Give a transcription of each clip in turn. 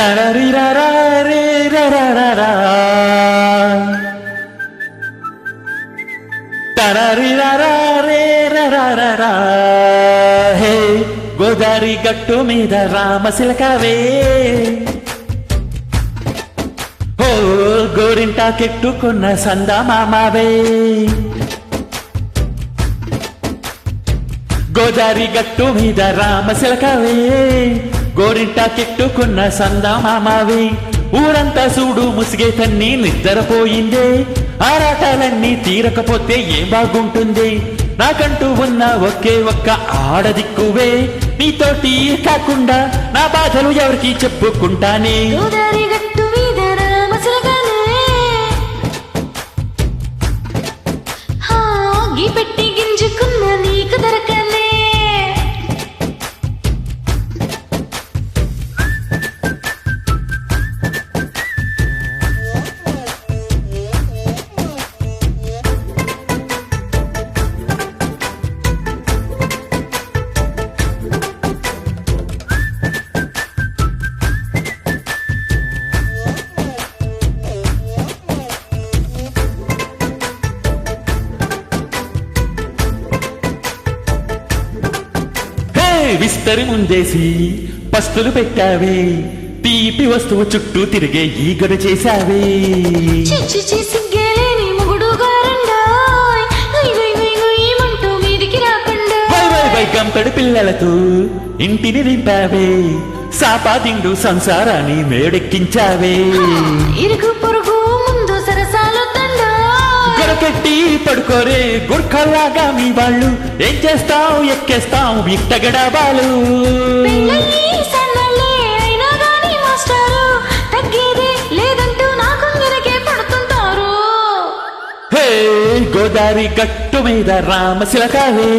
తరరిరరా రే రరరరా తరరిరరా రే రరరరా హే గోదారి గట్టు మీద రామశిలకవే ఓ గోరింటా కెట్టుకున్న సందమామవే గోదారి గట్టు మీద రామశిలకవే గోరింటా కెట్టుకున్న సందమామవే ఊరంతా చూడు ముసిగే తన్ని నిద్రపోయిందే ఆరాటాలన్నీ తీరకపోతే ఏం బాగుంటుంది నాకంటూ ఉన్న ఒకే ఒక్క ఆడదిక్కువే నీతోటి కాకుండా నా బాధలు ఎవరికి చెప్పుకుంటానే గోదారి గట్టు మీద రామశిలకనే హాగి పెట్టి గింజుకున్న నీకు దొరకనే విస్తరి ముందేసి పస్తులు పెట్టావే తీపి వస్తువు చుట్టూ తిరిగే ఈగడు చేశావే చిచ్చి సిగ్గేలేని మొగుడు గారండాయ్ ఏమంటూ మీదికి రాకుండా వై గంపెడు పిల్లలతో ఇంటిని నింపావే సాపాదిండు సంసారాన్ని మేడెక్కించావే ఇరుగు పొరుగు ముందు సరసాలు గొరకెట్టి పడుకోరే గుర్ఖల్లాగా మీ వాళ్ళు ఏం చేస్తావు ఎక్కేస్తావు ఇట్టగడబాలు హే గోదారి గట్టు మీద రామశిలకవే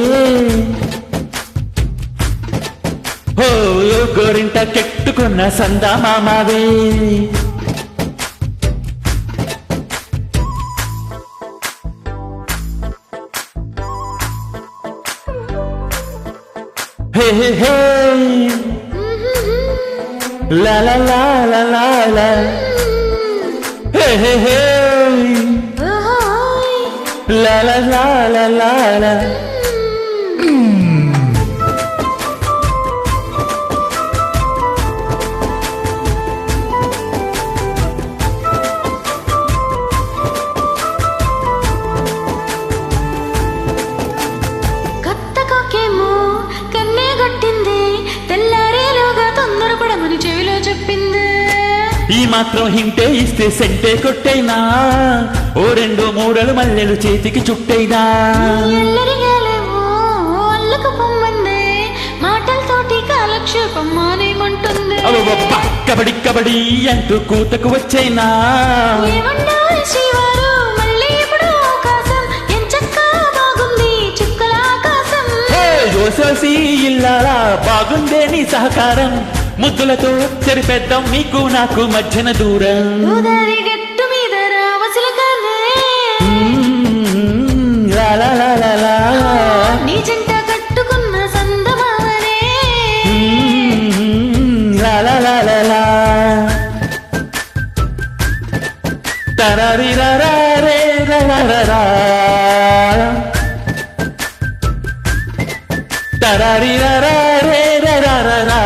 ఓ గోరింట కెట్టుకున్న సందమామవే Hey hey hey, la la la la la la. Hey hey hey, la la la la la la. ఈ మాత్రం హింటే ఇస్తే సెంటే కొట్టైనా ఓ రెండు మూడలు మల్లెలు చేతికి చుట్టైనా మాటలతోటి కాలక్షేపం మానేమంటుంది కబడి కబడి అంటూ కూతకు వచ్చైనా యోసోసి ఇల్లాలా బాగుందే నీ సహకారం ముద్దులతో సరిపెద్దాం నీకు నాకు మధ్యన దూరం గోదారి గట్టు మీద రామశిలకనే నీ జంట కట్టుకున్న సందమామనే తరరిరరా రే రరరరా తరరిరరా రే రరరరా